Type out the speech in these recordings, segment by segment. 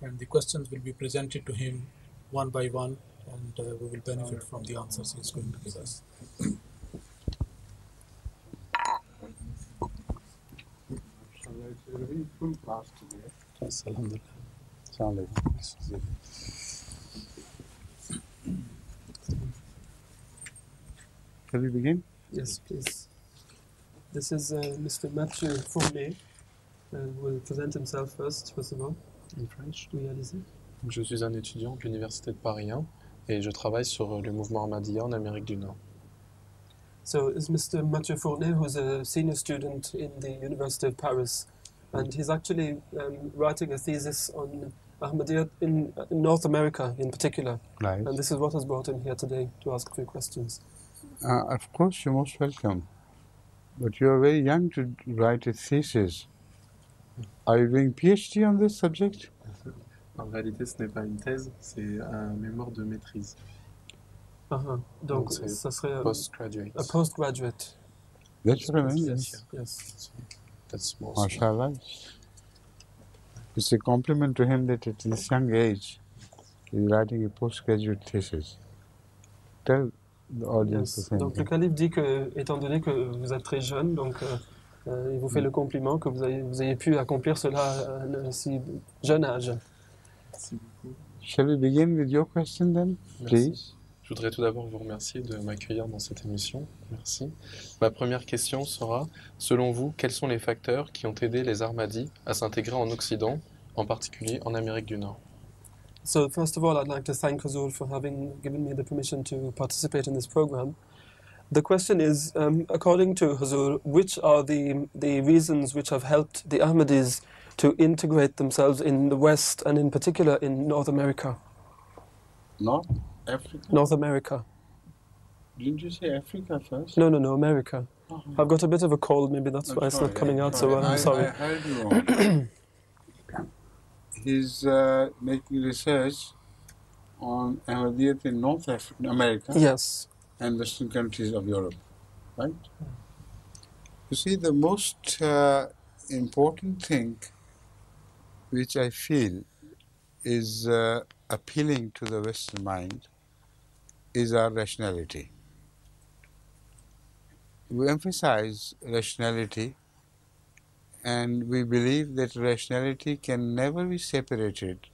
and the questions will be presented to him one by one, and we will benefit from the answers he is going to give us. Full class today. Yes, alhamdulillah. Assalamu alaikum. Shall we begin? Yes, please. This is Mr. Mathieu Fournet, who will present himself first of all. In French. Oui, allez-y. Je suis un étudiant de l'Université de Paris 1 et je travaille sur le mouvement Ahmadiyya en Amérique du Nord. So it's Mr. Mathieu Fournet, who's a senior student in the University of Paris, and he's actually writing a thesis on Ahmadiyya in North America in particular. Right. And this is what has brought him here today to ask a few questions. Of course, you're most welcome. But you are very young to write a thesis. Are you doing PhD on this subject? En réalité, ce n'est pas une thèse, c'est un mémoire de maîtrise. Donc, c'est ça serait Postgraduate. a postgraduate. That's tremendous. Yes. That's most. MashaAllah. It's a compliment to him that at this young age, he's writing a postgraduate thesis. Tell the audience the Yes. same Donc le thing. calife dit que, étant donné que vous êtes très jeune, donc il vous fait le compliment que vous ayez pu accomplir cela à un si jeune âge. Merci beaucoup. Shall we begin with your question then, Merci. please? Je voudrais tout d'abord vous remercier de m'accueillir dans cette émission. Merci. Ma première question sera, selon vous, quels sont les facteurs qui ont aidé les Ahmadis à s'intégrer en Occident, en particulier en Amérique du Nord? So first of all, I'd like to thank Hazur for having given me the permission to participate in this program. The question is, according to Hazur, which are the reasons which have helped the Ahmadis to integrate themselves in the West and in particular in North America? North Africa? North America. Didn't you say Africa first? No, America. I've got a bit of a cold, maybe that's why it's not coming out so well. I'm sorry. I heard you wrong. He's making research on Ahmadiyyat in North America Yes. and Western countries of Europe, right? You see, the most important thing which I feel is appealing to the Western mind is our rationality. We emphasize rationality, and we believe that rationality can never be separated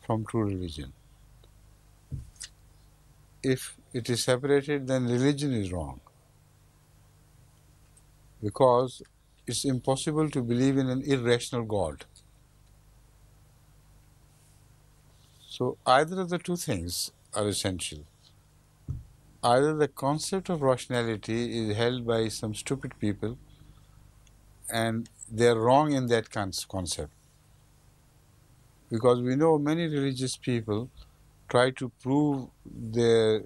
from true religion. If it is separated, then religion is wrong, because it's impossible to believe in an irrational God. So either of the two things are essential. Either the concept of rationality is held by some stupid people and they're wrong in that concept. Because we know many religious people try to prove their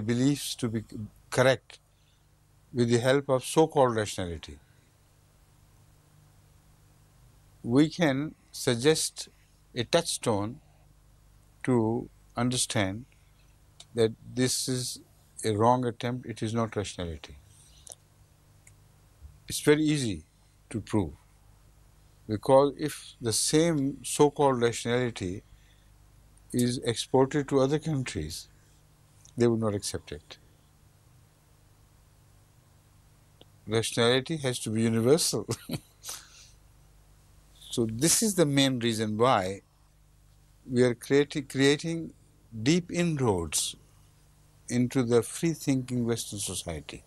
beliefs to be correct with the help of so-called rationality. We can suggest a touchstone to understand that this is a wrong attempt, it is not rationality. It's very easy to prove, because if the same so-called rationality is exported to other countries, they would not accept it. Rationality has to be universal. So this is the main reason why we are creating deep inroads into the free-thinking Western society.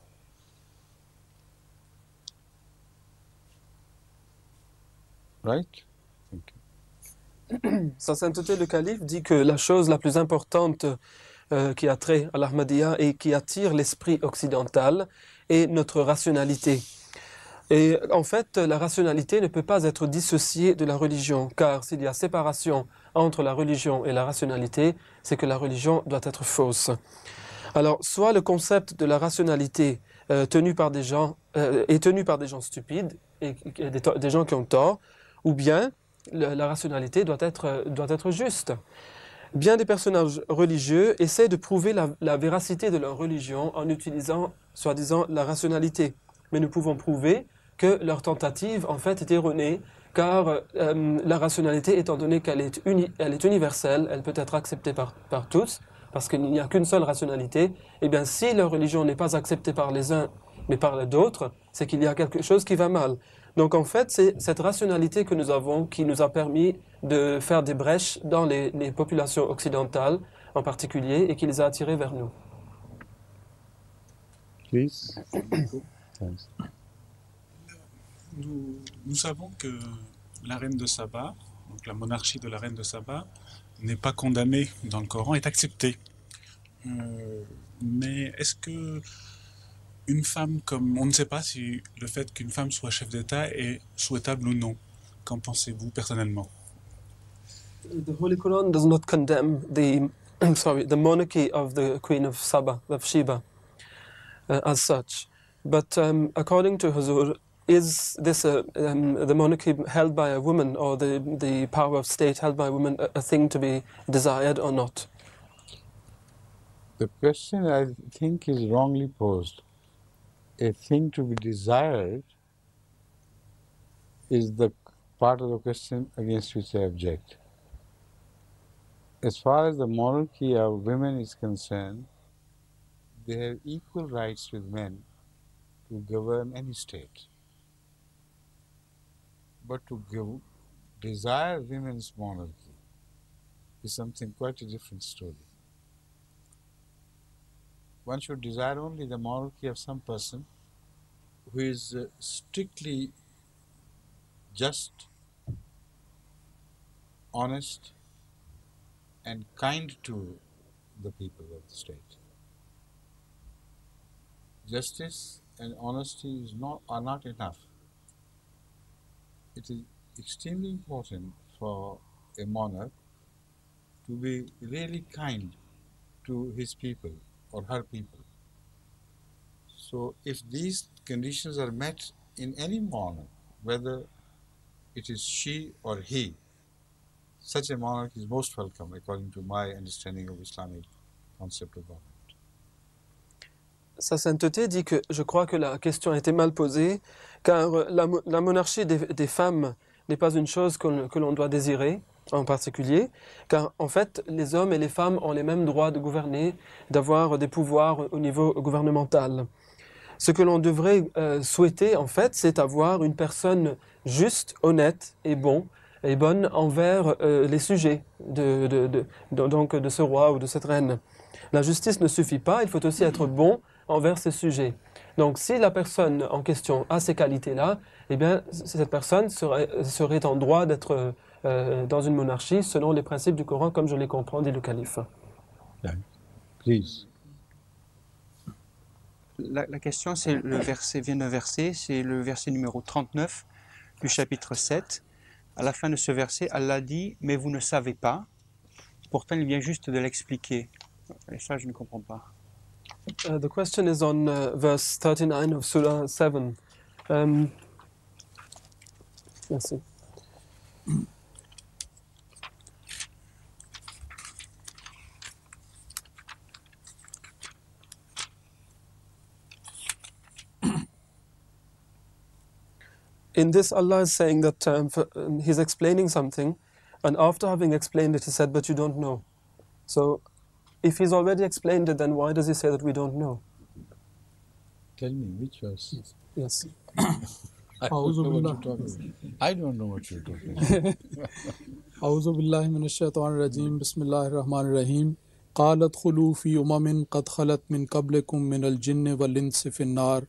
Right? Thank you. Sa sainteté le calife dit que la chose la plus importante qui a trait à l'Ahmadiyya et qui attire l'esprit occidental est notre rationalité. Et en fait, la rationalité ne peut pas être dissociée de la religion, car s'il y a séparation entre la religion et la rationalité, c'est que la religion doit être fausse. Alors, soit le concept de la rationalité est tenu par des gens stupides et des gens qui ont tort, ou bien la rationalité doit être juste. Bien des personnages religieux essaient de prouver la véracité de leur religion en utilisant, soi-disant, la rationalité. Mais nous pouvons prouver que leur tentative, en fait, est erronée car la rationalité, étant donné qu'elle est, elle est universelle, elle peut être acceptée par tous, parce qu'il n'y a qu'une seule rationalité, et bien si leur religion n'est pas acceptée par les uns, mais par d'autres, c'est qu'il y a quelque chose qui va mal. Donc en fait, c'est cette rationalité que nous avons qui nous a permis de faire des brèches dans les populations occidentales en particulier et qui les a attirées vers nous. Please. Thanks. Nous savons que la reine de Saba, donc la monarchie de la reine de Saba, n'est pas condamnée dans le Coran, est acceptée. Mais est-ce que une femme comme... On ne sait pas si le fait qu'une femme soit chef d'État est souhaitable ou non. Qu'en pensez-vous personnellement? The Holy Quran does not condemn the the monarchy of the Queen of Saba, of Sheba, as such. But according to Huzur, is this the monarchy held by a woman, or the power of state held by a woman, a thing to be desired or not? The question, I think, is wrongly posed. A thing to be desired is the part of the question against which I object. As far as the monarchy of women is concerned, they have equal rights with men to govern any state. But to desire women's monarchy is something quite a different story. One should desire only the monarchy of some person who is strictly just, honest, and kind to the people of the state. Justice and honesty are not enough. It is extremely important for a monarch to be really kind to his people or her people. So if these conditions are met in any monarch, whether it is she or he, such a monarch is most welcome according to my understanding of Islamic concept of government. Sa sainteté dit que je crois que la question a été mal posée, car la monarchie des femmes n'est pas une chose que l'on doit désirer en particulier, car en fait les hommes et les femmes ont les mêmes droits de gouverner, d'avoir des pouvoirs au niveau gouvernemental. Ce que l'on devrait souhaiter en fait, c'est avoir une personne juste, honnête et bonne envers les sujets donc de ce roi ou de cette reine. La justice ne suffit pas, il faut aussi être bon envers ses sujets. Donc si la personne en question a ces qualités-là, eh bien cette personne serait en droit d'être dans une monarchie selon les principes du Coran, comme je les comprends, dit le calife. Please. La question, c'est le verset, vient d'un verset, c'est le verset numéro 39 du chapitre 7. À la fin de ce verset, Allah dit « Mais vous ne savez pas ». Pourtant, il vient juste de l'expliquer. Et ça, je ne comprends pas. The question is on verse 39 of Surah 7. Let's see. In this, Allah is saying that He's explaining something, and after having explained it, He said, but you don't know. So, if He's already explained it, then why does He say that we don't know? Tell me, which verse? Yes. I don't know what you're talking about. I don't know what you're talking about. أعوذ بالله من الشيطان الرجيم بسم الله الرحمن الرحيم قال ادخلوا في أمم قد خلت من قبلكم من الجن والإنس في النار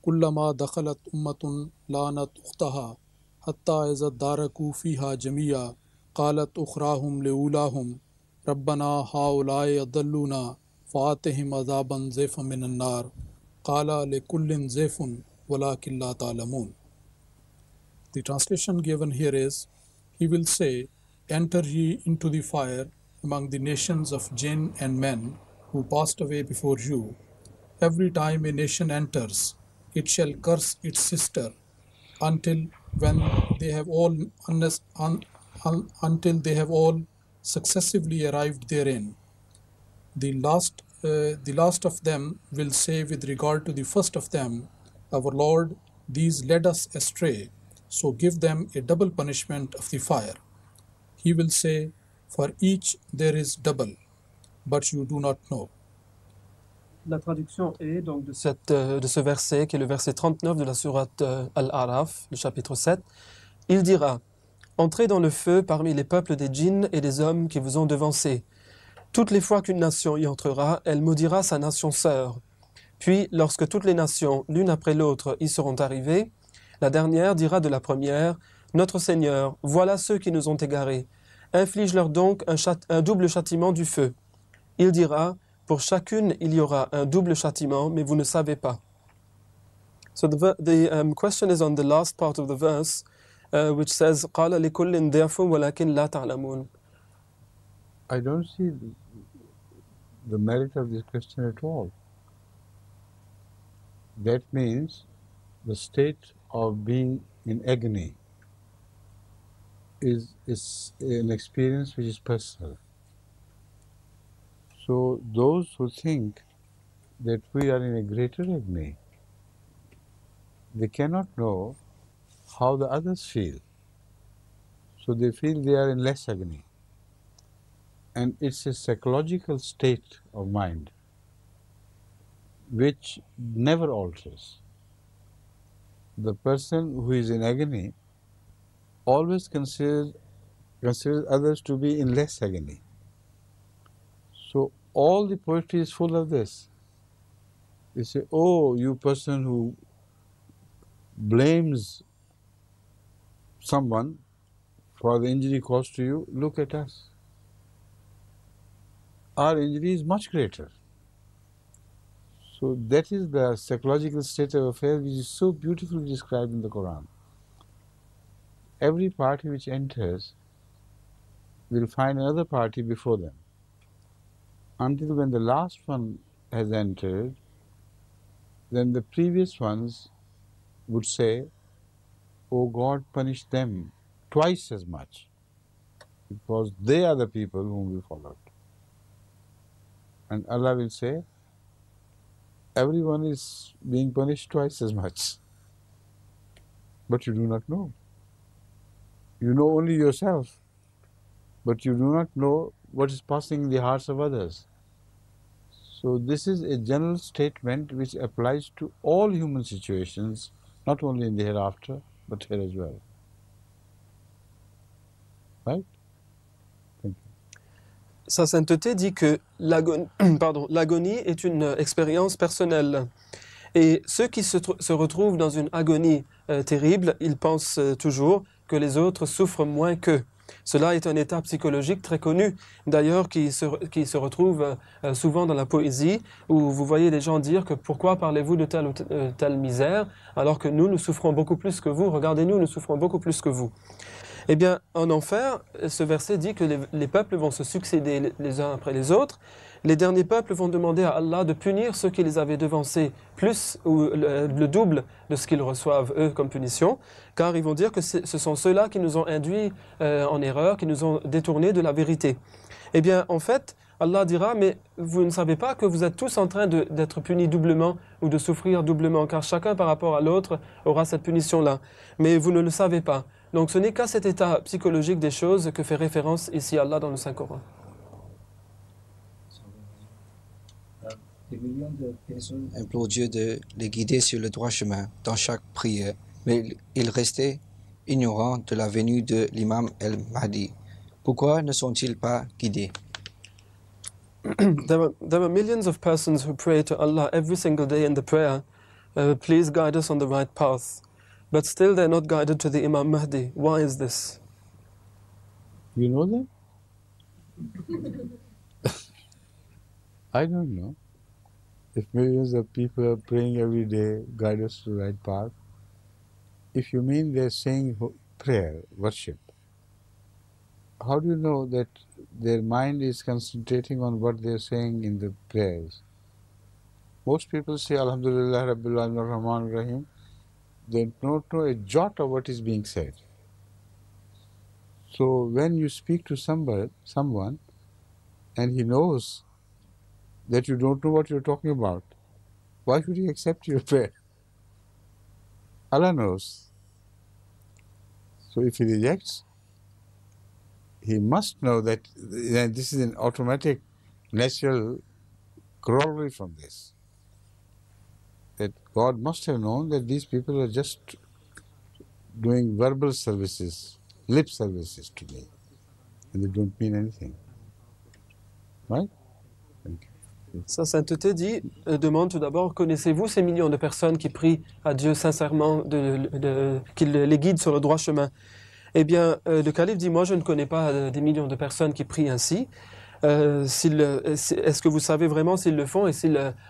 كلما دخلت أمة لعنت أختها حتى إذا اداركوا فيها جميعا قالت أخراهم لأولاهم ربنا هؤلاء يضلونا فآتهم عذابا ضعفا من النار قال لكل ضعف ولكن لا تعلمون. The translation given here is, He will say, enter ye into the fire among the nations of jinn and men who passed away before you. Every time a nation enters, it shall curse its sister until they have all successively arrived therein. The last of them will say with regard to the first of them, Our Lord, these led us astray, so give them a double punishment of the fire. He will say, for each there is double, but you do not know. La traduction est donc de ce verset, qui est le verset 39 de la sourate Al-Araf, le chapitre 7. Il dira, entrez dans le feu parmi les peuples des djinns et des hommes qui vous ont devancés. Toutes les fois qu'une nation y entrera, elle maudira sa nation sœur. Puis, lorsque toutes les nations, l'une après l'autre, y seront arrivées, la dernière dira de la première, notre Seigneur, voilà ceux qui nous ont égarés. Inflige-leur donc un double châtiment du feu. Il dira, pour chacune il y aura un double châtiment, mais vous ne savez pas. So the question is on the last part of the verse, which says, قَالَ لِكُلٍّ ضِعْفٌ وَلَكِنْ لَا تَعْلَمُونَ. I don't see the merit of this question at all. That means the state of being in agony is an experience which is personal. So those who think that we are in a greater agony, they cannot know how the others feel. So they feel they are in less agony. And it's a psychological state of mind which never alters. The person who is in agony always considers others to be in less agony. So all the poetry is full of this. They say, oh, you person who blames someone for the injury caused to you, look at us. Our injury is much greater. So that is the psychological state of affairs which is so beautifully described in the Quran. Every party which enters will find another party before them, until when the last one has entered, then the previous ones would say, oh God, punish them twice as much, because they are the people whom we followed. And Allah will say, everyone is being punished twice as much, but you do not know. You know only yourself, but you do not know what is passing in the hearts of others. So this is a general statement which applies to all human situations, not only in the hereafter, but here as well. Right? Thank you. Sa sainteté dit que l'agonie est une expérience personnelle. Et ceux qui se retrouvent dans une agonie terrible, ils pensent toujours que les autres souffrent moins qu'eux. Cela est un état psychologique très connu, d'ailleurs, qui se retrouve souvent dans la poésie, où vous voyez des gens dire que pourquoi parlez-vous de telle ou telle misère, alors que nous souffrons beaucoup plus que vous, regardez-nous, nous souffrons beaucoup plus que vous. Eh bien, en enfer, ce verset dit que les peuples vont se succéder les uns après les autres. Les derniers peuples vont demander à Allah de punir ceux qui les avaient devancés plus ou le double de ce qu'ils reçoivent eux comme punition, car ils vont dire que ce sont ceux-là qui nous ont induits en erreur, qui nous ont détournés de la vérité. Eh bien, en fait, Allah dira, mais vous ne savez pas que vous êtes tous en train d'être punis doublement ou de souffrir doublement, car chacun par rapport à l'autre aura cette punition-là. Mais vous ne le savez pas. Donc ce n'est qu'à cet état psychologique des choses que fait référence ici Allah dans le Saint-Coran. Des millions de personnes implorent Dieu de les guider sur le droit chemin dans chaque prière, mais ils restaient ignorants de la venue de l'imam El-Mahdi. Pourquoi ne sont-ils pas guidés? There were millions of persons who pray to Allah every single day in the prayer, please guide us on the right path. But still they're not guided to the Imam Mahdi. Why is this? You know that? I don't know. If millions of people are praying every day, guide us to the right path. If you mean they're saying prayer, worship, how do you know that their mind is concentrating on what they're saying in the prayers? Most people say, Alhamdulillah, Rabbil Alamin, Rahman, Rahim. They don't know a jot of what is being said. So when you speak to someone, and he knows that you don't know what you're talking about, why should he accept your prayer? Allah knows. So if he rejects, he must know that this is an automatic, natural corollary from this. That God must have known that these people are just doing verbal services, lip services to me, and they don't mean anything. Right? Sa sainteté dit, demande tout d'abord, connaissez-vous ces millions de personnes qui prient à Dieu sincèrement, qu'il les guide sur le droit chemin? Eh bien, le calife dit, moi je ne connais pas des millions de personnes qui prient ainsi. Est-ce que vous savez vraiment s'ils le font et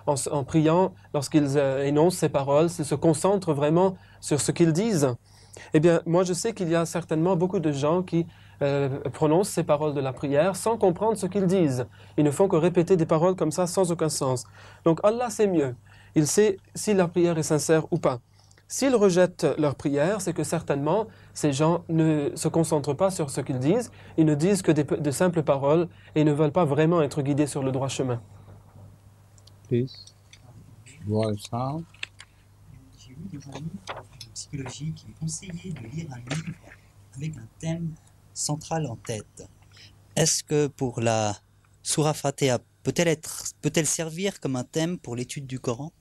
en priant, lorsqu'ils énoncent ces paroles, s'ils se concentrent vraiment sur ce qu'ils disent? Eh bien, moi je sais qu'il y a certainement beaucoup de gens qui prononcent ces paroles de la prière sans comprendre ce qu'ils disent. Ils ne font que répéter des paroles comme ça sans aucun sens. Donc Allah sait mieux. Il sait si la prière est sincère ou pas. S'ils rejettent leur prière, c'est que certainement ces gens ne se concentrent pas sur ce qu'ils disent, ils ne disent que de simples paroles et ne veulent pas vraiment être guidés sur le droit chemin. Please. Sound. J'ai lu des livres de psychologie qui conseillaient de lire un livre avec un thème central en tête. Est-ce que pour la Surah Fatiha, peut-elle servir comme un thème pour l'étude du Coran?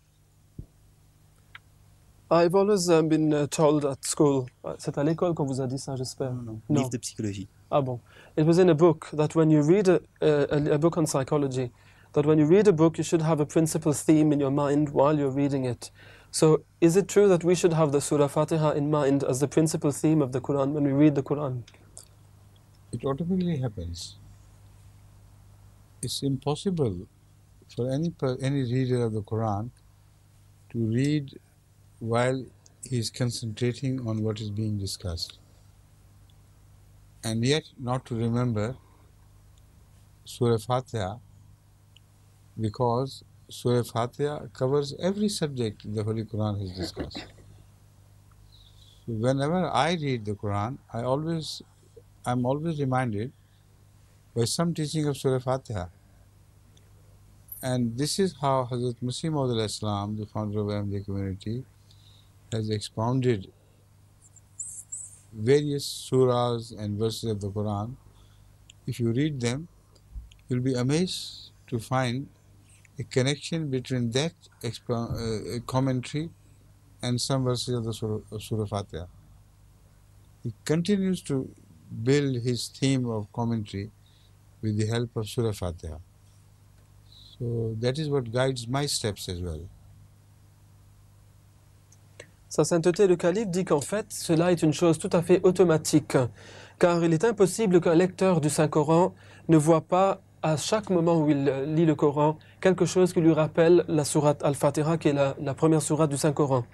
I've always been told at school, c'est à l'école qu'on vous a dit ça, j'espère. Non. Livre de psychologie. Ah bon. It was in a book that when you read a book on psychology, that when you read a book you should have a principal theme in your mind while you're reading it. So is it true that we should have the Surah Fatiha in mind as the principal theme of the Quran when we read the Quran? It automatically happens. It's impossible for any reader of the Quran to read while he is concentrating on what is being discussed, and yet not to remember Surah Fatiha, because Surah Fatiha covers every subject the Holy Quran has discussed. So whenever I read the Quran, I'm always reminded by some teaching of Surah Fatiha. And this is how Hazrat Masih Maud al-Islam, the founder of Ahmadiyya community, has expounded various surahs and verses of the Quran. If you read them, you'll be amazed to find a connection between that commentary and some verses of the Surah Fatiha. He continues to build his theme of commentary with the help of Surah Fatiha. So that is what guides my steps as well. Sa sainteté, le calife, dit qu'en fait, cela est une chose tout à fait automatique, car il est impossible qu'un lecteur du Saint-Coran ne voit pas, à chaque moment où il lit le Coran, quelque chose qui lui rappelle la sourate Al-Fatiha, qui est la première sourate du Saint-Coran.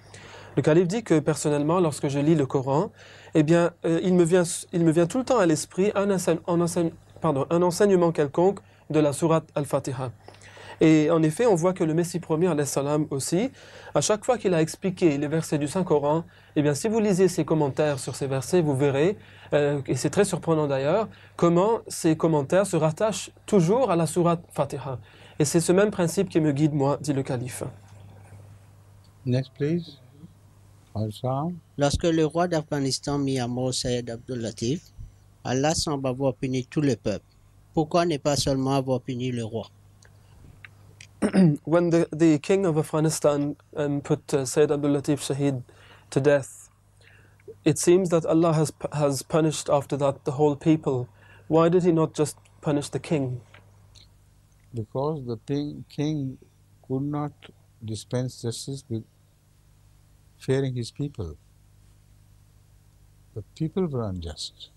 Le calife dit que, personnellement, lorsque je lis le Coran, eh bien, il me vient tout le temps à l'esprit un enseignement quelconque de la sourate Al-Fatiha. Et en effet, on voit que le Messie premier, alayhi salam aussi, à chaque fois qu'il a expliqué les versets du Saint-Coran, eh bien, si vous lisez ses commentaires sur ces versets, vous verrez, et c'est très surprenant d'ailleurs, comment ces commentaires se rattachent toujours à la sourate Fatiha. Et c'est ce même principe qui me guide, moi, dit le calife. Next, please. Lorsque le roi d'Afghanistan mit à mort Sayyid Abdul Latif, Allah semble avoir puni tout le peuple. Pourquoi ne pas seulement avoir puni le roi? When the king of Afghanistan put Sayyid Abdul Latif Shahid to death, it seems that Allah has punished after that the whole people. Why did he not just punish the king? Because the king could not dispense justice with fearing his people. The people were unjust,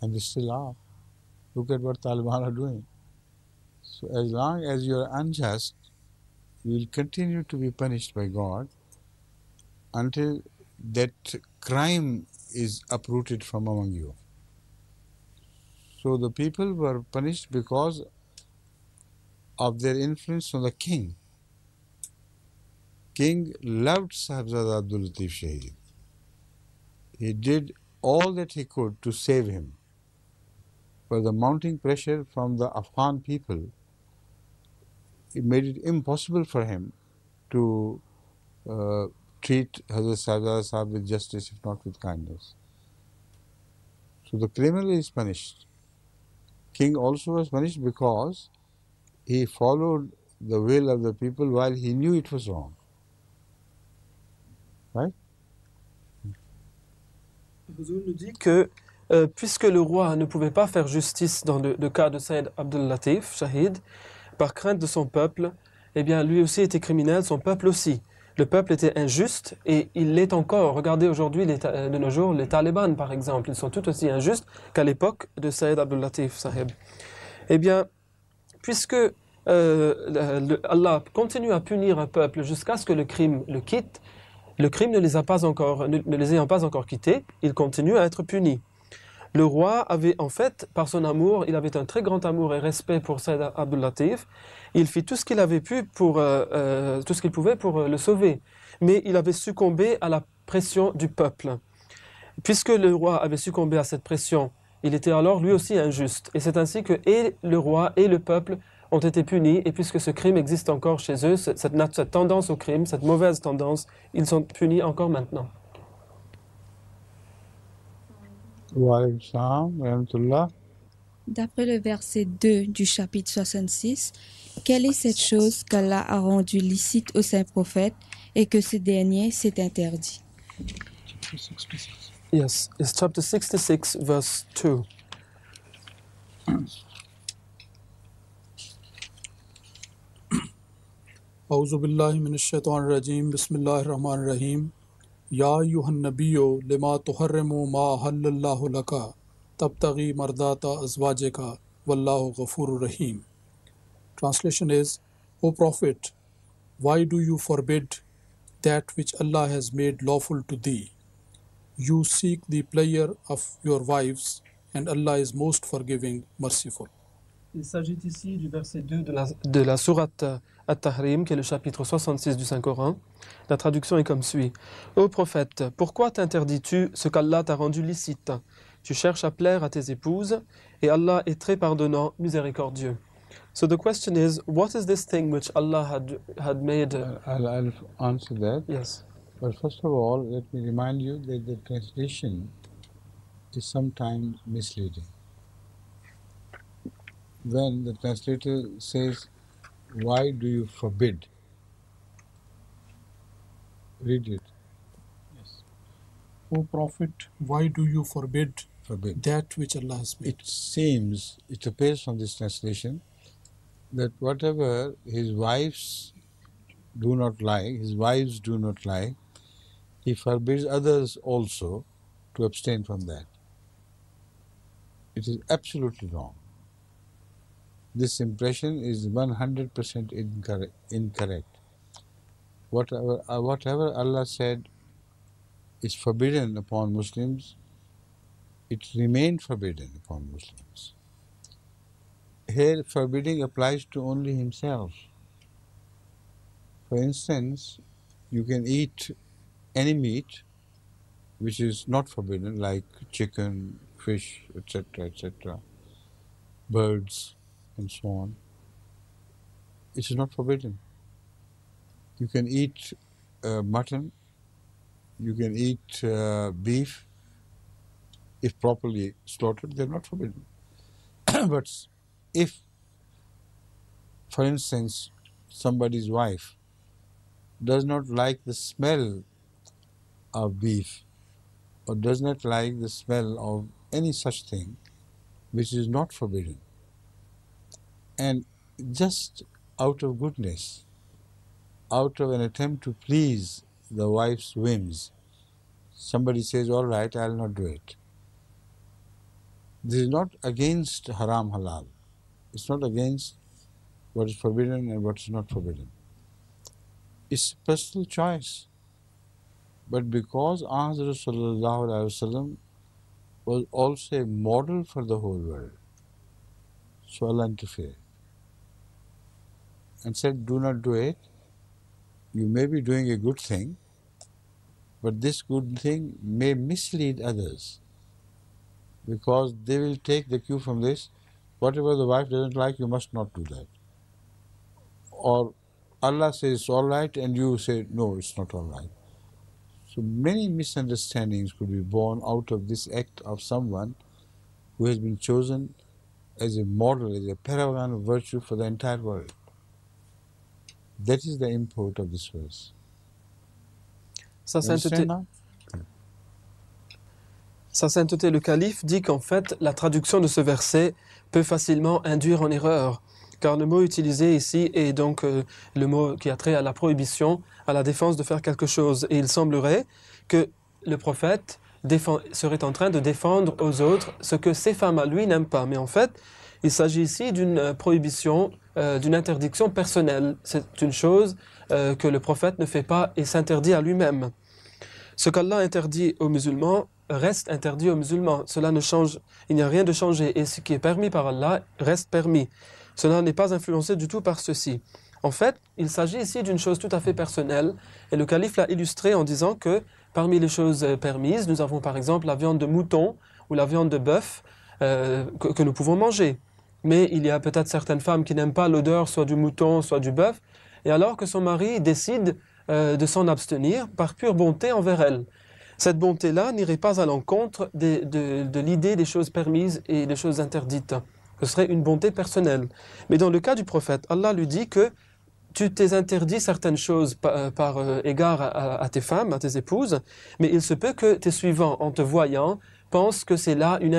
and they still are. Look at what Taliban are doing. So as long as you are unjust, you will continue to be punished by God until that crime is uprooted from among you. So the people were punished because of their influence on the king. King loved Sahibzada Abdul Latif Shahid. He did all that he could to save him. But the mounting pressure from the Afghan people, it made it impossible for him to treat Hazrat Sahibzada Sahib with justice, if not with kindness. So the criminal is punished. King also was punished because he followed the will of the people while he knew it was wrong. Right? Huzur nous dit que puisque le roi ne pouvait pas faire justice dans le cas de Saïd Abdul Latif, Shahid, par crainte de son peuple, eh bien lui aussi était criminel, son peuple aussi. Le peuple était injuste et il l'est encore. Regardez aujourd'hui de nos jours les talibans par exemple, ils sont tout aussi injustes qu'à l'époque de Saïd Abdul Latif Sahib. Eh bien, puisque Allah continue à punir un peuple jusqu'à ce que le crime le quitte, le crime ne les ayant pas encore quittés, il continue à être puni. Le roi avait en fait, par son amour, il avait un très grand amour et respect pour Saïd Abdul Latif. Il fit tout ce qu'il avait pu tout ce qu'il pouvait pour le sauver. Mais il avait succombé à la pression du peuple. Puisque le roi avait succombé à cette pression, il était alors lui aussi injuste. Et c'est ainsi que et le roi et le peuple ont été punis. Et puisque ce crime existe encore chez eux, cette tendance au crime, cette mauvaise tendance, ils sont punis encore maintenant. D'après le verset 2 du chapitre 66, quelle est cette chose qu'Allah a rendue licite au saint prophète et que ce dernier s'est interdit? Yes, it's chapter 66, verse 2. أعوذ بالله من الشيطان الرجيم بسم الله الرحمن الرحيم يا أيها النبي لما تحرم ما أحل الله لك تبتغي مرضات أزواجك والله غفور رحيم. Translation is, O Prophet, why do you forbid that which Allah has made lawful to thee? You seek the pleasure of your wives, and Allah is most forgiving, merciful. Il s'agit ici du verset 2 de la sourate At-Tahrim, qui est le chapitre 66 du Saint-Coran. La traduction est comme suit. Ô prophète, pourquoi t'interdis-tu ce qu'Allah t'a rendu licite? Tu cherches à plaire à tes épouses, et Allah est très pardonnant, miséricordieux. So the question is, what is this thing which Allah had made? I'll answer that. Yes. But first of all, let me remind you that the translation is sometimes misleading. When the translator says, why do you forbid? Read it. Yes. O Prophet, why do you forbid that which Allah has made? It appears from this translation that whatever his wives do not like, he forbids others also to abstain from that. It is absolutely wrong. This impression is 100% incorrect. Whatever Allah said is forbidden upon Muslims, it remained forbidden upon Muslims. Here, forbidding applies to only himself. For instance, you can eat any meat which is not forbidden, like chicken, fish, etc., birds, and so on. It is not forbidden. You can eat mutton, you can eat beef. If properly slaughtered, they're not forbidden. But if, for instance, somebody's wife does not like the smell of beef or does not like the smell of any such thing which is not forbidden, and just out of goodness, out of an attempt to please the wife's whims, somebody says, all right, I'll not do it. This is not against haram halal. It's not against what is forbidden and what is not forbidden. It's personal choice. But because Hazrat Sallallahu Alaihi Wasallam was also a model for the whole world, so Allah interfered and said, do not do it. You may be doing a good thing, but this good thing may mislead others, because they will take the cue from this. Whatever the wife doesn't like, you must not do that. Or Allah says it's all right and you say, no, it's not all right. So many misunderstandings could be born out of this act of someone who has been chosen as a model, as a paragon of virtue for the entire world. That is the import of this verse. Sa You understand sainteté, now? Sa sainteté, le calife, dit qu'en fait, la traduction de ce verset peut facilement induire en erreur, car le mot utilisé ici est donc le mot qui a trait à la prohibition, à la défense de faire quelque chose. Et il semblerait que le prophète serait en train de défendre aux autres ce que ces femmes à lui n'aiment pas. Mais en fait, il s'agit ici d'une prohibition, d'une interdiction personnelle. C'est une chose que le prophète ne fait pas et s'interdit à lui-même. Ce qu'Allah interdit aux musulmans reste interdit aux musulmans. Cela ne change, il n'y a rien de changé. Et ce qui est permis par Allah reste permis. Cela n'est pas influencé du tout par ceci. En fait, il s'agit ici d'une chose tout à fait personnelle. Et le calife l'a illustré en disant que parmi les choses permises, nous avons par exemple la viande de mouton ou la viande de bœuf que nous pouvons manger. Mais il y a peut-être certaines femmes qui n'aiment pas l'odeur soit du mouton, soit du bœuf. Et alors que son mari décide de s'en abstenir par pure bonté envers elle. Cette bonté-là n'irait pas à l'encontre de l'idée des choses permises et des choses interdites. Ce serait une bonté personnelle. Mais dans le cas du prophète, Allah lui dit que tu t'es interdit certaines choses par égard à tes femmes, à tes épouses, mais il se peut que tes suivants, en te voyant, pensent que c'est là une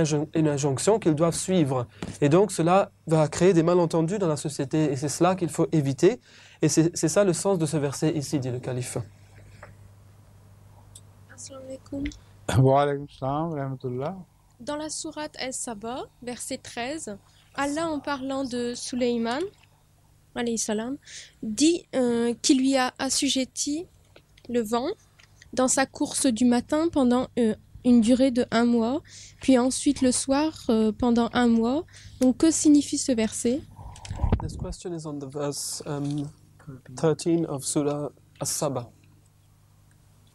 injonction qu'ils doivent suivre. Et donc cela va créer des malentendus dans la société et c'est cela qu'il faut éviter. Et c'est ça le sens de ce verset ici, dit le calife. Assalamu alaikum. Wa alaykum salam wa rahmatullah. Dans la sourate Al-Saba, verset 13, Allah, en parlant de Suleyman, alayhi salam, dit qu'il lui a assujetti le vent dans sa course du matin pendant une durée de 1 mois, puis ensuite le soir pendant 1 mois. Donc que signifie ce verset? This question is on the verse 13 of Surah As-Saba.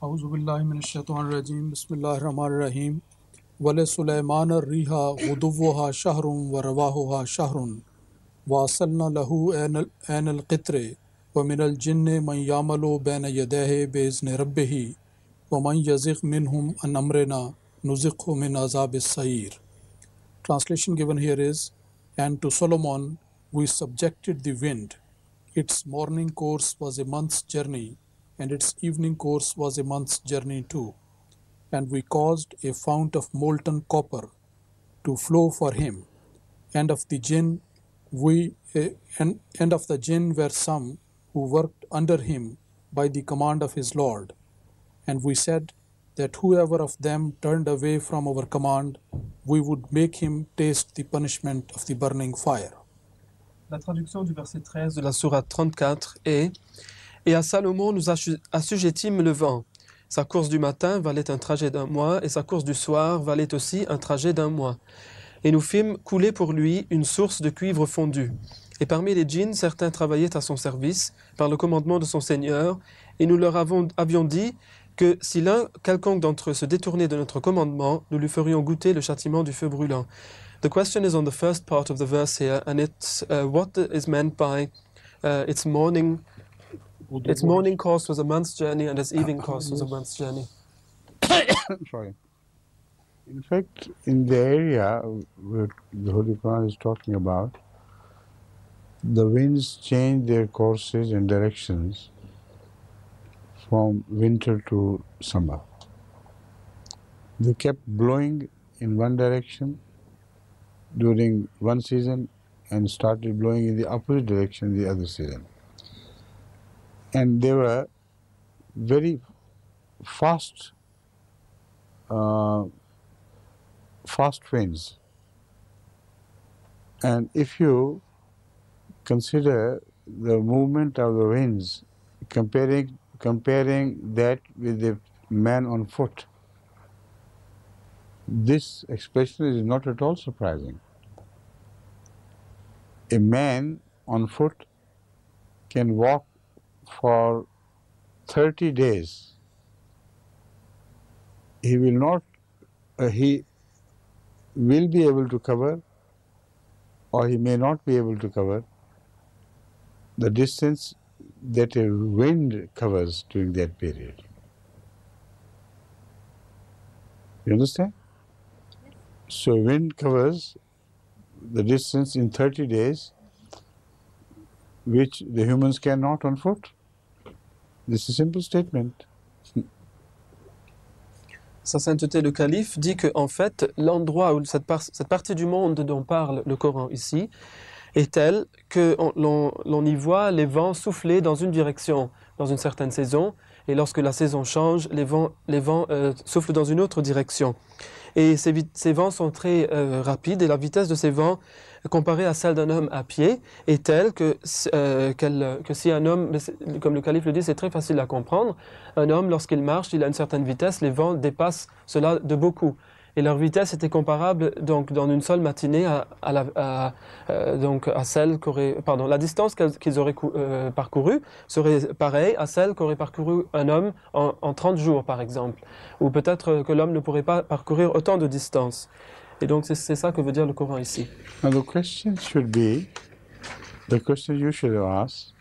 أعوذ بالله من الشيطان الرجيم بسم الله الرحمن الرحيم ولسليمان الريح غدوها شهر ورواحها شهر وأصلنا له عين القطر ومن الجن من يعمل بين يديه بإذن ربه ومن يزغ منهم عن أمرنا نزغه من عذاب السعير. Translation given here is, and to Solomon we subjected the wind. Its morning course was a month's journey, and its evening course was a month's journey too. And we caused a fount of molten copper to flow for him. And of the jinn were some who worked under him by the command of his Lord. And we said that whoever of them turned away from our command, we would make him taste the punishment of the burning fire. La traduction du verset 13 de la sourate 34 est « Et à Salomon nous assujettîmes le vent. Sa course du matin valait un trajet d'1 mois, et sa course du soir valait aussi un trajet d'1 mois. Et nous fîmes couler pour lui une source de cuivre fondu. Et parmi les djinns, certains travaillaient à son service, par le commandement de son Seigneur, et nous leur avions dit que si l'un quelconque d'entre eux se détournait de notre commandement, nous lui ferions goûter le châtiment du feu brûlant. » The question is on the first part of the verse here, and it's what is meant by its morning course was a month's journey, and its evening course was a month's journey. Sorry. In fact, in the area where the Holy Quran is talking about, the winds change their courses and directions from winter to summer. They kept blowing in one direction during one season and started blowing in the opposite direction the other season. And they were very fast winds. And if you consider the movement of the winds, comparing that with the man on foot, this expression is not at all surprising. A man on foot can walk for 30 days. He will be able to cover, or he may not be able to cover, the distance that a wind covers during that period. You understand? So wind covers the distance in 30 days, which the humans cannot on foot. This is a simple statement. Sa sainteté le calife dit que en fait l'endroit où cette partie du monde dont parle le Coran ici est telle que l'on y voit les vents souffler dans une direction dans une certaine saison, et lorsque la saison change, les vents soufflent dans une autre direction. Et ces vents sont très rapides, et la vitesse de ces vents, comparée à celle d'un homme à pied, est telle que si un homme, comme le calife le dit, c'est très facile à comprendre, un homme, lorsqu'il marche, il a une certaine vitesse, les vents dépassent cela de beaucoup. Et leur vitesse était comparable, donc, dans une seule matinée donc à celle la distance qu'ils auraient parcourue serait pareille à celle qu'aurait parcouru un homme en 30 jours, par exemple. Ou peut-être que l'homme ne pourrait pas parcourir autant de distance. Et donc, c'est ça que veut dire le Coran ici. Now the question you should ask,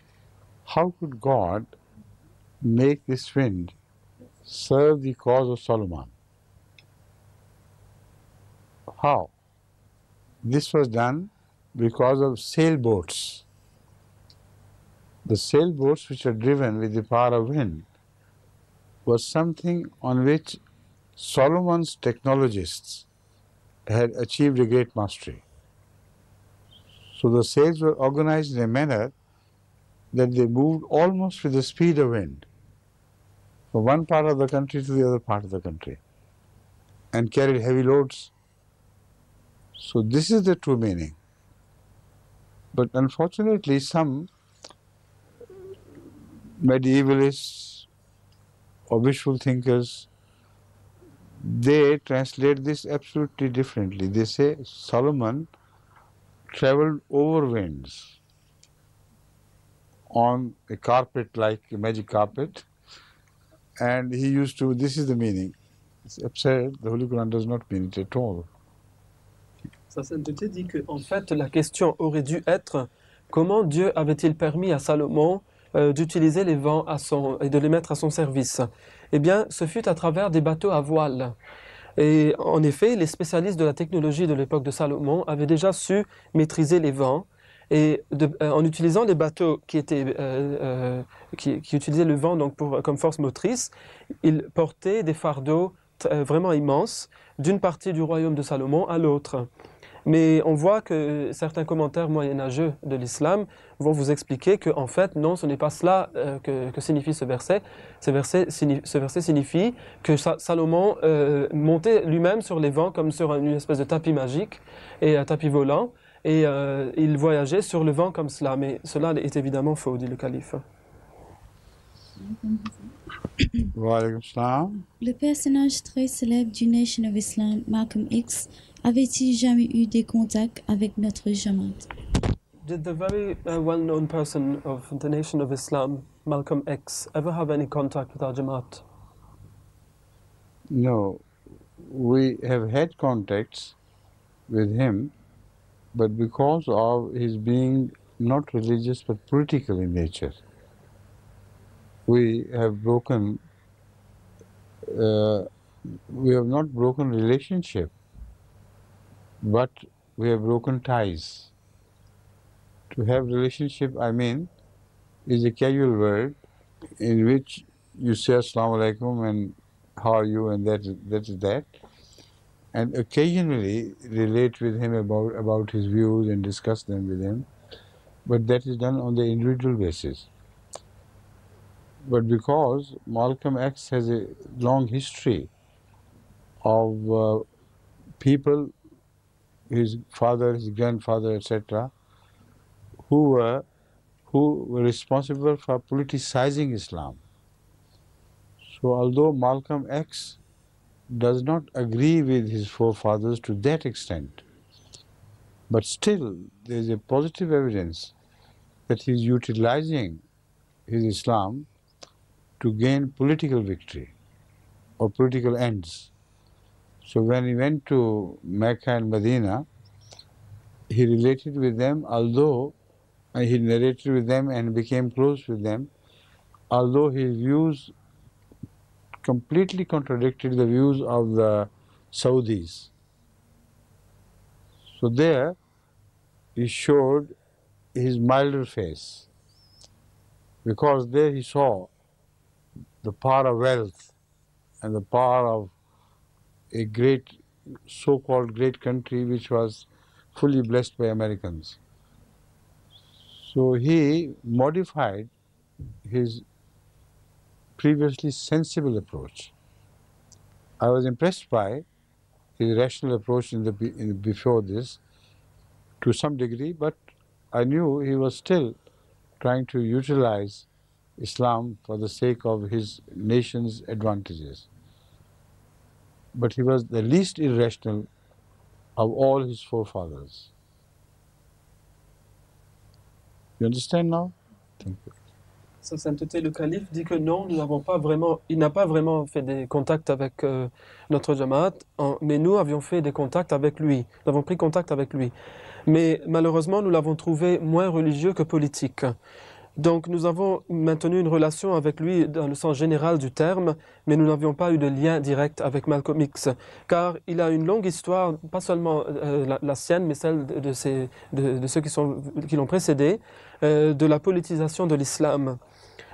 how could God make this wind serve the cause of Solomon? How? This was done because of sailboats. The sailboats which are driven with the power of wind was something on which Solomon's technologists had achieved a great mastery. So the sails were organized in a manner that they moved almost with the speed of wind from one part of the country to the other part of the country and carried heavy loads. So this is the true meaning. But unfortunately, some medievalists or wishful thinkers, they translate this absolutely differently. They say Solomon traveled over winds on a carpet like a magic carpet, and he used to, this is the meaning. It's absurd, the Holy Quran does not mean it at all. Sa sainteté dit que, en fait, la question aurait dû être comment Dieu avait-il permis à Salomon d'utiliser les vents et de les mettre à son service. Eh bien, ce fut à travers des bateaux à voile. Et en effet, les spécialistes de la technologie de l'époque de Salomon avaient déjà su maîtriser les vents. Et en utilisant les bateaux qui utilisaient le vent donc comme force motrice, ils portaient des fardeaux vraiment immenses d'une partie du royaume de Salomon à l'autre. Mais on voit que certains commentaires moyenâgeux de l'islam vont vous expliquer que, en fait, non, ce n'est pas cela que signifie ce verset. Ce verset signifie que Salomon montait lui-même sur les vents comme sur une espèce de tapis magique et un tapis volant, et il voyageait sur le vent comme cela. Mais cela est évidemment faux, dit le calife. Le personnage très célèbre du Nation of Islam, Malcolm X, avait-il jamais eu des contacts avec notre Jamaat? Did the very well-known person of the Nation of Islam, Malcolm X, ever have any contact with our Jamaat? No, we have had contacts with him, but because of his being not religious but political in nature, we have not broken relationship, but we have broken ties. To have relationship, I mean, is a casual word in which you say Assalamu alaikum and how are you, and that is that. And occasionally relate with him about his views and discuss them with him, but that is done on the individual basis. But because Malcolm X has a long history of people, his father, his grandfather, etc., who were responsible for politicizing Islam. So although Malcolm X does not agree with his forefathers to that extent, but still there is a positive evidence that he is utilizing his Islam to gain political victory or political ends. So when he went to Mecca and Medina, he related with them, although he narrated with them and became close with them, although his views completely contradicted the views of the Saudis. So there he showed his milder face, because there he saw the power of wealth and the power of a great, so-called great country which was fully blessed by Americans. So he modified his previously sensible approach. I was impressed by his rational approach before this to some degree, but I knew he was still trying to utilize Islam for the sake of his nation's advantages. But he was the least irrational of all his forefathers. You understand now? Thank you. Sa Sainteté le Calife dit que non, il n'a pas vraiment fait des contacts avec notre Jamaat, mais nous avions fait des contacts avec lui, nous avons pris contact avec lui. Mais malheureusement, nous l'avons trouvé moins religieux que politique. Donc nous avons maintenu une relation avec lui dans le sens général du terme, mais nous n'avions pas eu de lien direct avec Malcolm X, car il a une longue histoire, pas seulement la sienne, mais celle de ceux qui l'ont précédé, de la politisation de l'islam.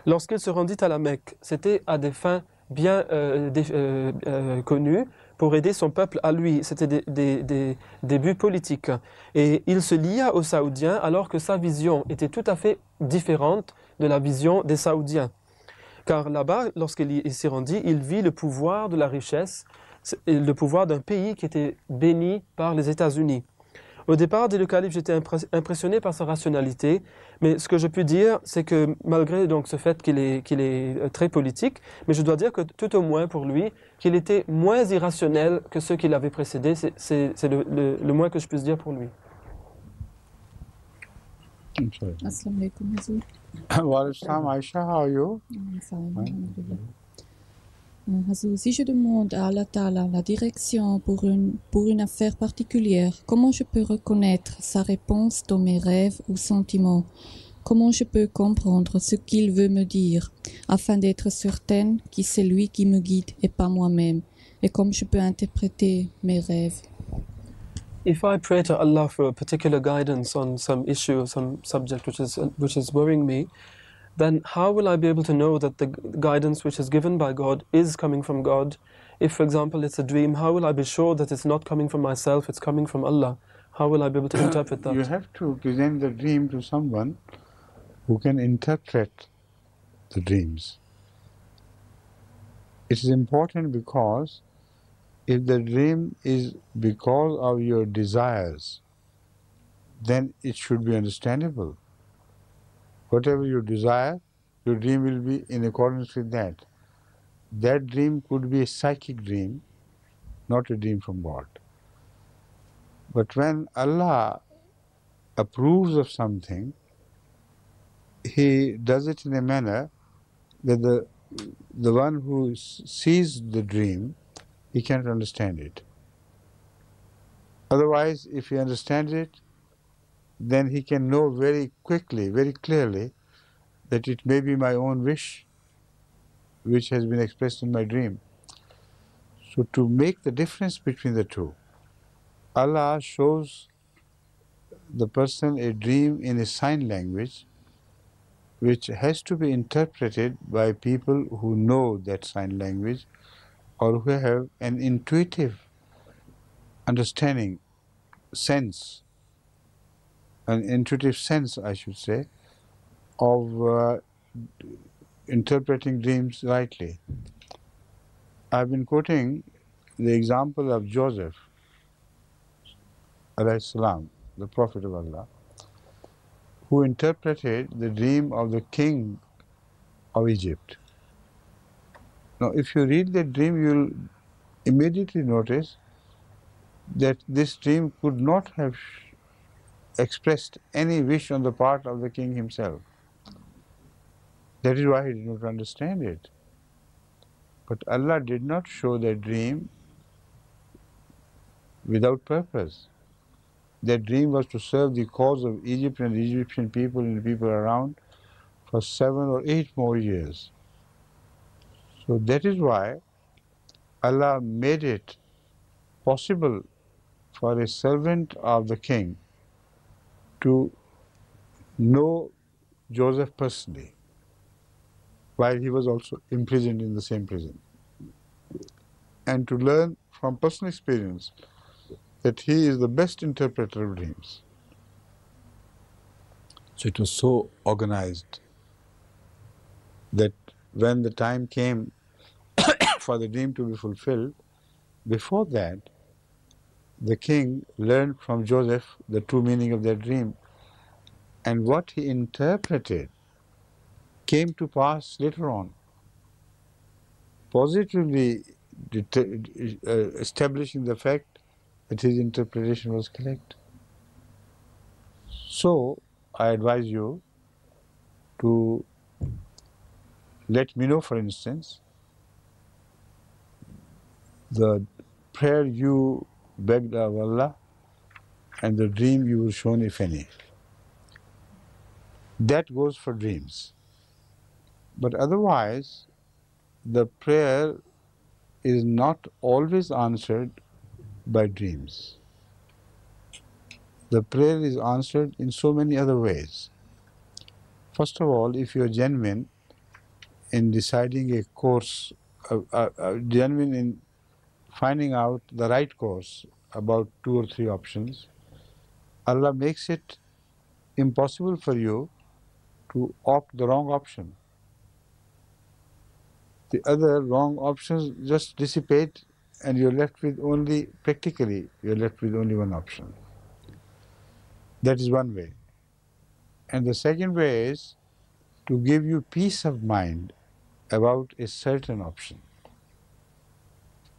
Lorsqu'il se rendit à la Mecque, c'était à des fins bien connues, pour aider son peuple à lui. C'était des buts politiques. Et il se lia aux Saoudiens alors que sa vision était tout à fait différente de la vision des Saoudiens. Car là-bas, lorsqu'il s'y rendit, il vit le pouvoir de la richesse, le pouvoir d'un pays qui était béni par les États-Unis. Au départ, dit le calife, j'étais impressionné par sa rationalité, mais ce que je puis dire, c'est que malgré donc ce fait qu'il est très politique, mais je dois dire que tout au moins pour lui, qu'il était moins irrationnel que ceux qui l'avaient précédé, c'est le moins que je puisse dire pour lui. Assalamu alaikum, Hazur. Wa alaikum Aisha, how are you? Hazur, si je demande à Allah Ta'ala la direction pour une affaire particulière, comment je peux reconnaître sa réponse dans mes rêves ou sentiments? Comment je peux comprendre ce qu'il veut me dire afin d'être certaine que c'est lui qui me guide et pas moi-même? Et comment je peux interpréter mes rêves? If I pray to Allah for a particular guidance on some issue or some subject which is worrying me, then how will I be able to know that the guidance which is given by God is coming from God? If, for example, it's a dream, how will I be sure that it's not coming from myself, it's coming from Allah? How will I be able to interpret that? You have to present the dream to someone who can interpret the dreams. It is important because if the dream is because of your desires, then it should be understandable. Whatever you desire, your dream will be in accordance with that. That dream could be a psychic dream, not a dream from God. But when Allah approves of something, He does it in a manner that the one who sees the dream, he can't understand it. Otherwise, if he understands it, then he can know very quickly, very clearly, that it may be my own wish which has been expressed in my dream. So to make the difference between the two, Allah shows the person a dream in a sign language which has to be interpreted by people who know that sign language or who have an intuitive understanding, sense, an intuitive sense, I should say, of interpreting dreams rightly. I've been quoting the example of Joseph, alayhi salam, the Prophet of Allah, who interpreted the dream of the king of Egypt. Now, if you read that dream, you'll immediately notice that this dream could not have expressed any wish on the part of the king himself. That is why he did not understand it. But Allah did not show that dream without purpose. That dream was to serve the cause of Egypt and the Egyptian people and the people around for 7 or 8 more years. So that is why Allah made it possible for a servant of the king to know Joseph personally, while he was also imprisoned in the same prison, and to learn from personal experience that he is the best interpreter of dreams. So it was so organized that when the time came for the dream to be fulfilled, before that, the king learned from Joseph the true meaning of their dream, and what he interpreted came to pass later on, positively establishing the fact that his interpretation was correct. So, I advise you to let me know, for instance, the prayer you begged of Allah and the dream you were shown, if any. That goes for dreams. But otherwise, the prayer is not always answered by dreams. The prayer is answered in so many other ways. First of all, if you are genuine in deciding a course, genuine in finding out the right course about 2 or 3 options, Allah makes it impossible for you to opt the wrong option. The other wrong options just dissipate and you're left with only, practically, you're left with only one option. That is one way. And the second way is to give you peace of mind about a certain option,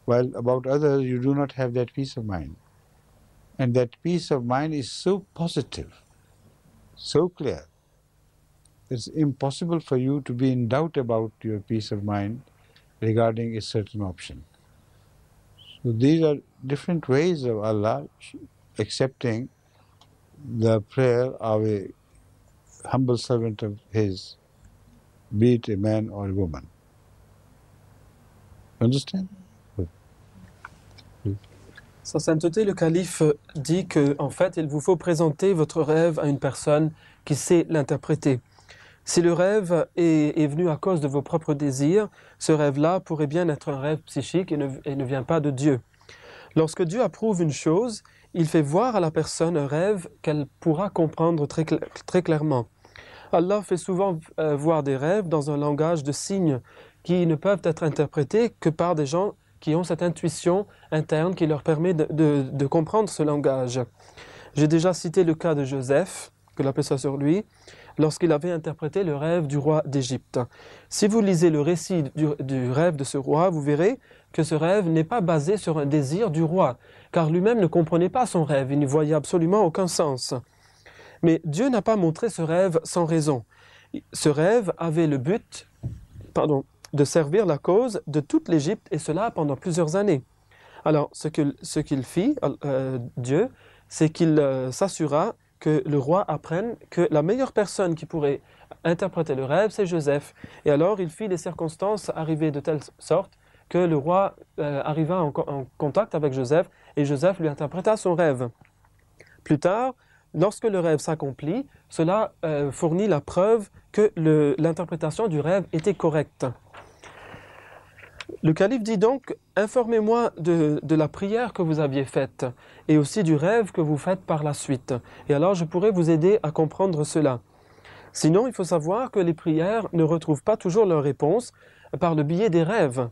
while about others you do not have that peace of mind. And that peace of mind is so positive, so clear, it's impossible for you to be in doubt about your peace of mind regarding a certain option. So these are different ways of Allah accepting the prayer of a humble servant of His, be it a man or a woman. Understand? Sa Sainteté, le calife dit que, en fait, il vous faut présenter votre rêve à une personne qui sait l'interpréter. Si le rêve est venu à cause de vos propres désirs, ce rêve-là pourrait bien être un rêve psychique et ne vient pas de Dieu. Lorsque Dieu approuve une chose, il fait voir à la personne un rêve qu'elle pourra comprendre très clairement. Allah fait souvent voir des rêves dans un langage de signes qui ne peuvent être interprétés que par des gens qui ont cette intuition interne qui leur permet de comprendre ce langage. J'ai déjà cité le cas de Joseph, que la paix soit sur lui, lorsqu'il avait interprété le rêve du roi d'Égypte. Si vous lisez le récit du rêve de ce roi, vous verrez que ce rêve n'est pas basé sur un désir du roi, car lui-même ne comprenait pas son rêve, il n'y voyait absolument aucun sens. Mais Dieu n'a pas montré ce rêve sans raison. Ce rêve avait le but, de servir la cause de toute l'Égypte, et cela pendant plusieurs années. Alors, ce qu'il fit, Dieu, c'est qu'il s'assura que le roi apprenne que la meilleure personne qui pourrait interpréter le rêve, c'est Joseph. Et alors, il fit les circonstances arriver de telle sorte que le roi arriva en contact avec Joseph, et Joseph lui interpréta son rêve. Plus tard, lorsque le rêve s'accomplit, cela fournit la preuve que l'interprétation du rêve était correcte. Le calife dit donc, informez-moi de la prière que vous aviez faite et aussi du rêve que vous faites par la suite. Et alors je pourrai vous aider à comprendre cela. Sinon, il faut savoir que les prières ne retrouvent pas toujours leur réponse par le biais des rêves.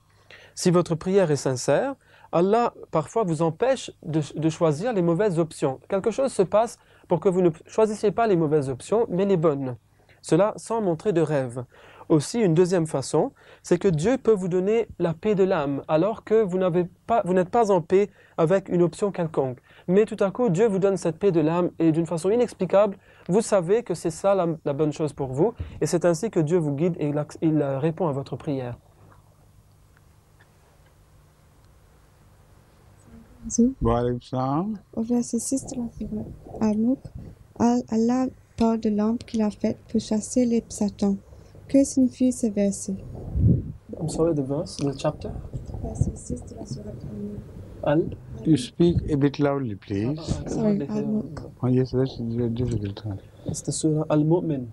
Si votre prière est sincère, Allah parfois vous empêche de choisir les mauvaises options. Quelque chose se passe pour que vous ne choisissiez pas les mauvaises options, mais les bonnes. Cela sans montrer de rêve. Aussi, une deuxième façon, c'est que Dieu peut vous donner la paix de l'âme, alors que vous n'êtes pas en paix avec une option quelconque. Mais tout à coup, Dieu vous donne cette paix de l'âme et d'une façon inexplicable, vous savez que c'est ça la bonne chose pour vous, et c'est ainsi que Dieu vous guide et il répond à votre prière. Au verset 6 de la Sourate Al-Mulk, Allah parle de lampe qu'il a faite pour chasser les Satans. Que signifie ce verset? I'm sorry, the verse, the chapter? Verset 6 de la Sourate Al-Mulk. Al? You speak a bit loudly, please. Sorry, Al-Mulk. Oh, yes, that's a difficult time. It's the Surah Al-Mu'min.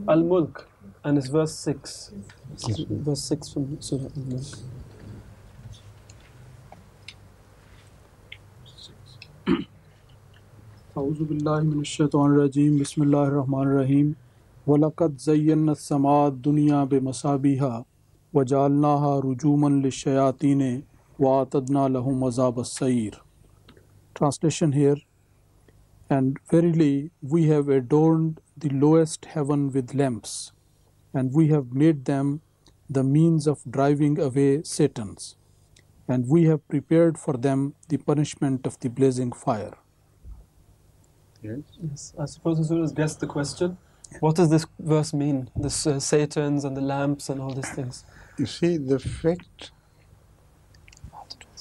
Al-Mulk. And it's verse 6. Verse 6 from Surah Al-Mulk. أعوذ بالله من الشيطان الرجيم بسم الله الرحمن الرحيم وَلَقَدْ زَيَّنَّا السَّمَاءَ الدُّنْيَا بِمَصَابِيحَ وَجَعَلْنَاهَا رُجُومًا لِلشَّيَاطِينِ وَأَعْتَدْنَا لَهُمْ عَذَابَ السَّعِيرِ. Translation here: And verily we have adorned the lowest heaven with lamps, and we have made them the means of driving away Satans, and we have prepared for them the punishment of the blazing fire. Yes, I suppose the Surah has guessed the question. What does this verse mean? This Satans and the lamps and all these things. You see, the fact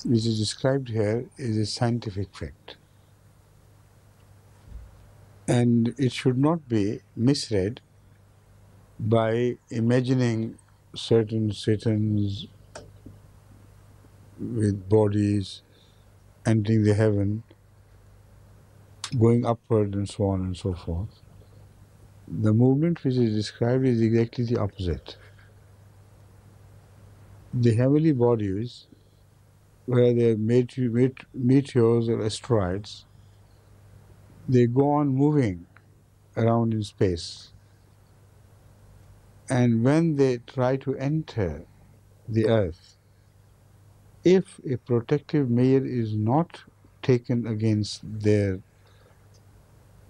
which is described here is a scientific fact. And it should not be misread by imagining certain Satans with bodies entering the heaven, going upward and so on and so forth. The movement which is described is exactly the opposite. The heavenly bodies, where they are meteors or asteroids, they go on moving around in space. And when they try to enter the earth, if a protective measure is not taken against their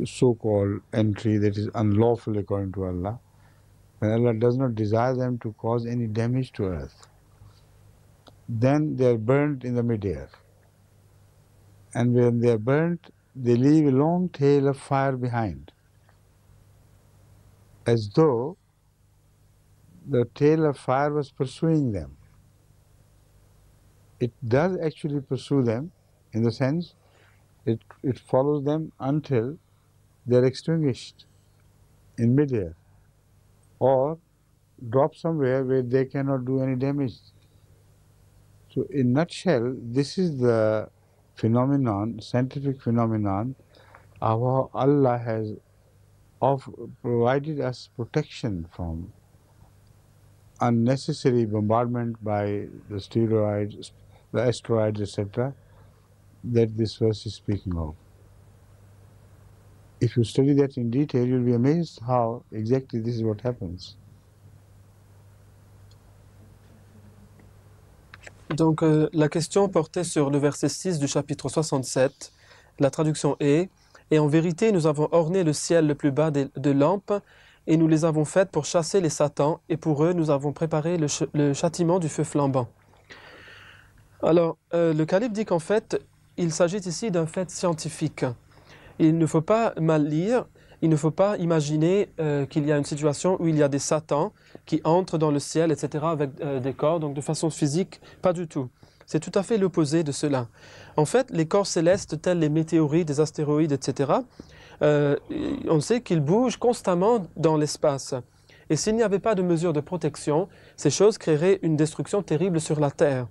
so-called entry that is unlawful according to Allah, and Allah does not desire them to cause any damage to earth, then they are burnt in the mid-air. And when they are burnt, they leave a long tail of fire behind, as though the tail of fire was pursuing them. It does actually pursue them, in the sense it follows them until they are extinguished in mid-air, or drop somewhere where they cannot do any damage. So in a nutshell, this is the phenomenon, scientific phenomenon, of how Allah has provided us protection from unnecessary bombardment by the asteroids, etc., that this verse is speaking of. If you study that in detail, you'll be amazed how exactly this is what happens. Donc la question portait sur le verset 6 du chapitre 67. La traduction est: Et en vérité, nous avons orné le ciel le plus bas de lampes, et nous les avons faites pour chasser les satans, et pour eux, nous avons préparé le châtiment du feu flambant. Alors, le calife dit qu'en fait, il s'agit ici d'un fait scientifique. Il ne faut pas mal lire, il ne faut pas imaginer qu'il y a une situation où il y a des satans qui entrent dans le ciel, etc., avec des corps, donc de façon physique, pas du tout. C'est tout à fait l'opposé de cela. En fait, les corps célestes, tels les météorites, les astéroïdes, etc., on sait qu'ils bougent constamment dans l'espace. Et s'il n'y avait pas de mesures de protection, ces choses créeraient une destruction terrible sur la Terre.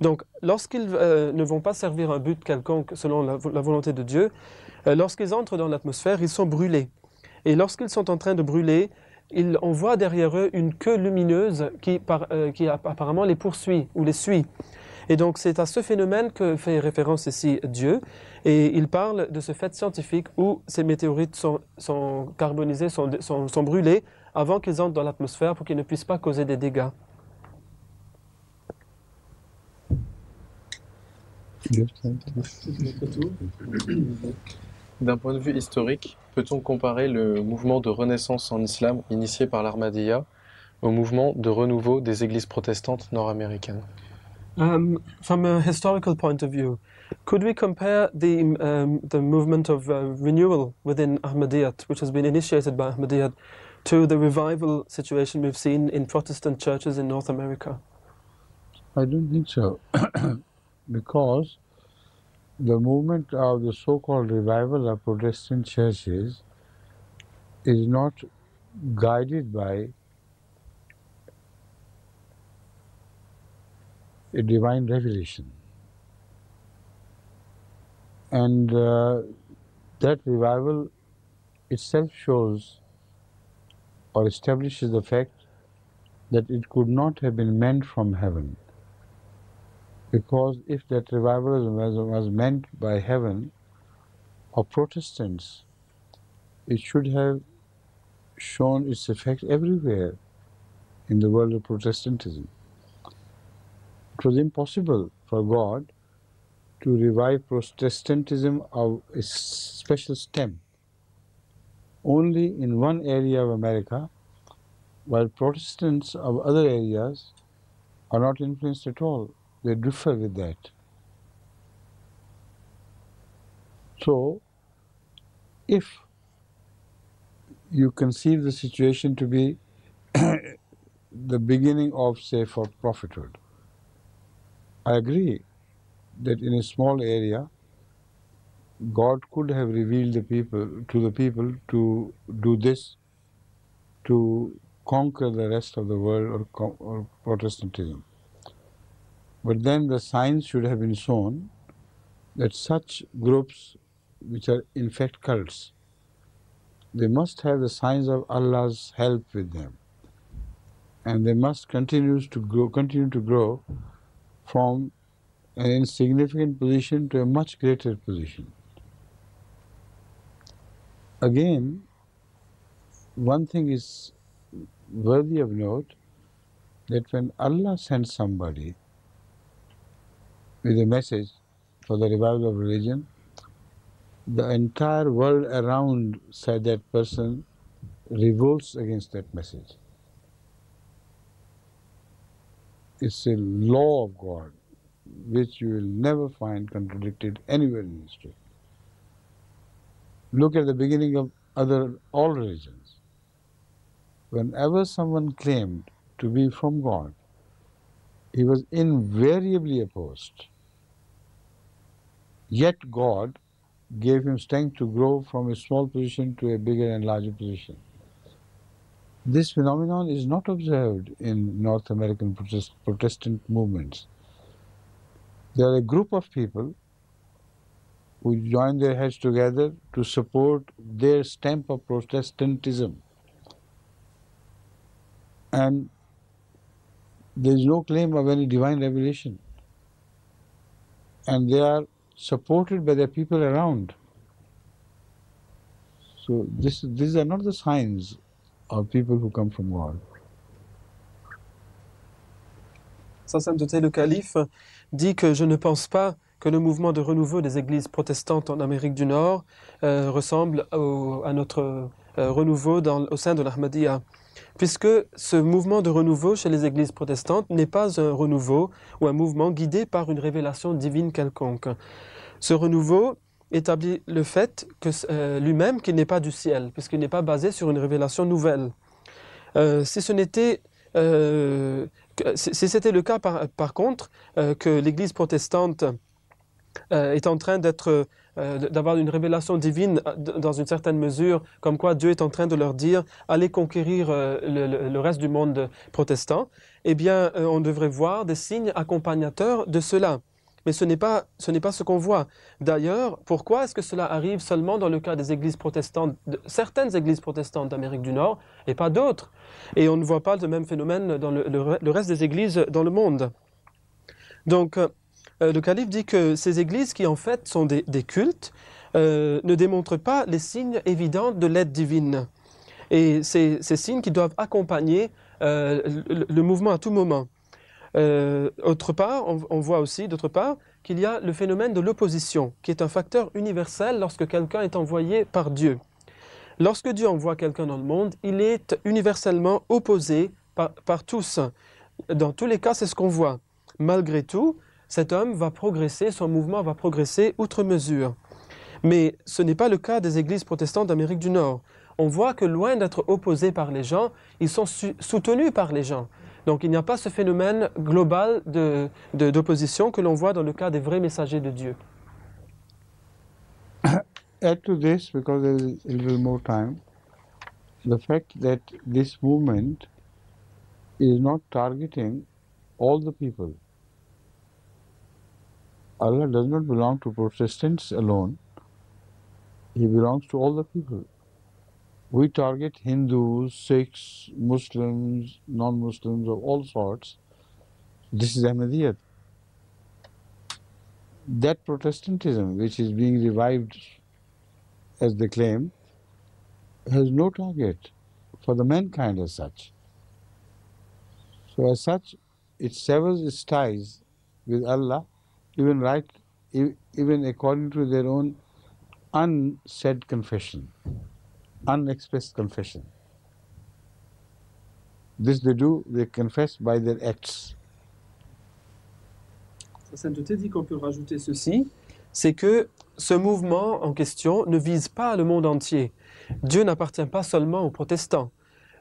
Donc, lorsqu'ils ne vont pas servir un but quelconque selon la volonté de Dieu, lorsqu'ils entrent dans l'atmosphère, ils sont brûlés. Et lorsqu'ils sont en train de brûler, on voit derrière eux une queue lumineuse qui apparemment les poursuit ou les suit. Et donc c'est à ce phénomène que fait référence ici Dieu. Et il parle de ce fait scientifique où ces météorites sont carbonisées, sont brûlées avant qu'ils entrent dans l'atmosphère pour qu'ils ne puissent pas causer des dégâts. D'un point de vue historique, peut-on comparer le mouvement de renaissance en islam initié par l'Ahmadiyya au mouvement de renouveau des églises protestantes nord-américaines? From a historical point of view, could we compare the movement of renewal within Ahmadiyyat, which has been initiated by Ahmadiyyat, to the revival situation we've seen in Protestant churches in North America? I don't think so, because the movement of the so-called revival of Protestant churches is not guided by a divine revelation. And that revival itself shows or establishes the fact that it could not have been meant from heaven. Because if that revival was meant by heaven or Protestants, it should have shown its effect everywhere in the world of Protestantism. It was impossible for God to revive Protestantism of a special stem only in one area of America, while Protestants of other areas are not influenced at all. They differ with that. So, if you conceive the situation to be the beginning of, say, for prophethood, I agree that in a small area, God could have revealed the people to do this, to conquer the rest of the world or Protestantism. But then the signs should have been shown that such groups, which are in fact cults, they must have the signs of Allah's help with them, and they must continue to grow from an insignificant position to a much greater position. Again, one thing is worthy of note, that when Allah sends somebody with a message for the revival of religion, the entire world around said that person revolts against that message. It's a law of God which you will never find contradicted anywhere in history. Look at the beginning of all religions. Whenever someone claimed to be from God, he was invariably opposed. Yet God gave him strength to grow from a small position to a bigger and larger position. This phenomenon is not observed in North American Protestant movements. There are a group of people who join their heads together to support their stamp of Protestantism. And there is no claim of any divine revelation. And they are supported by the people around. So these are not the signs of people who come from God. Sa Sainteté le Calife dit que je ne pense pas que le mouvement de renouveau des églises protestantes en Amérique du Nord ressemble à notre renouveau au sein de l'Ahmadiyya. Puisque ce mouvement de renouveau chez les églises protestantes n'est pas un renouveau ou un mouvement guidé par une révélation divine quelconque. Ce renouveau établit le fait que lui-même qu'il n'est pas du ciel, puisqu'il n'est pas basé sur une révélation nouvelle. Si c'était le cas par contre, que l'Église protestante est en train d'avoir une révélation divine dans une certaine mesure, comme quoi Dieu est en train de leur dire « allez conquérir le reste du monde protestant », eh bien, on devrait voir des signes accompagnateurs de cela. Mais ce n'est pas ce qu'on voit. D'ailleurs, pourquoi est-ce que cela arrive seulement dans le cas des églises protestantes, certaines églises protestantes d'Amérique du Nord, et pas d'autres? Et on ne voit pas le même phénomène dans le reste des églises dans le monde. Donc, le calife dit que ces églises qui en fait sont des cultes ne démontrent pas les signes évidents de l'aide divine. Et ces signes qui doivent accompagner le mouvement à tout moment. Autre part, on voit aussi d'autre part qu'il y a le phénomène de l'opposition, qui est un facteur universel lorsque quelqu'un est envoyé par Dieu. Lorsque Dieu envoie quelqu'un dans le monde, il est universellement opposé par tous. Dans tous les cas, c'est ce qu'on voit. Malgré tout, cet homme va progresser, son mouvement va progresser outre mesure. Mais ce n'est pas le cas des églises protestantes d'Amérique du Nord. On voit que loin d'être opposés par les gens, ils sont soutenus par les gens. Donc il n'y a pas ce phénomène global d'opposition que l'on voit dans le cas des vrais messagers de Dieu. Add to this, because there is a little more time, the fact that this movement is not targeting all the people. Allah does not belong to Protestants alone. He belongs to all the people. We target Hindus, Sikhs, Muslims, non-Muslims of all sorts. This is Ahmadiyyat. That Protestantism, which is being revived as they claim, has no target for the mankind as such. So as such, it severs its ties with Allah, even according to their own unsaid confession, unexpressed confession. This they do, they confess by their acts. Sa sainteté dit qu'on peut rajouter ceci, c'est que ce mouvement en question ne vise pas le monde entier. Dieu n'appartient pas seulement aux protestants.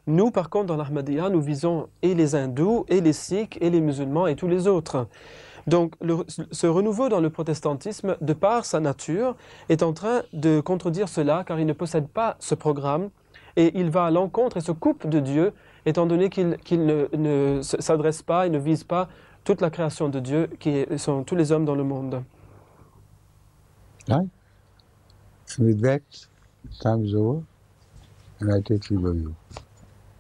Nous, par contre, dans l'Ahmadiyya, nous visons et les hindous, et les sikhs, et les musulmans, et tous les autres. Donc, ce renouveau dans le protestantisme, de par sa nature, est en train de contredire cela, car il ne possède pas ce programme, et il va à l'encontre et se coupe de Dieu, étant donné qu'il ne s'adresse pas et ne vise pas toute la création de Dieu, qui sont tous les hommes dans le monde. Right? With that, time is over, and I take leave of you.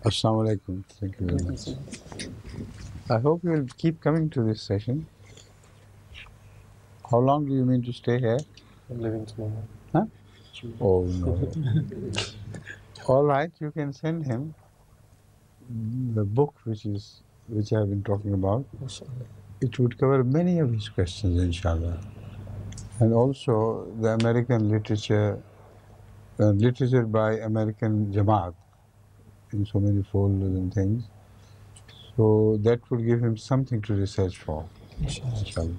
Assalamu alaikum. Thank you very much. I hope you will keep coming to this session. How long do you mean to stay here? I'm leaving tomorrow. Huh? Oh no. All right, you can send him the book which I have been talking about. It would cover many of his questions, inshallah. And also the American literature by American Jamaat in so many folders and things. So that would give him something to research for, inshallah.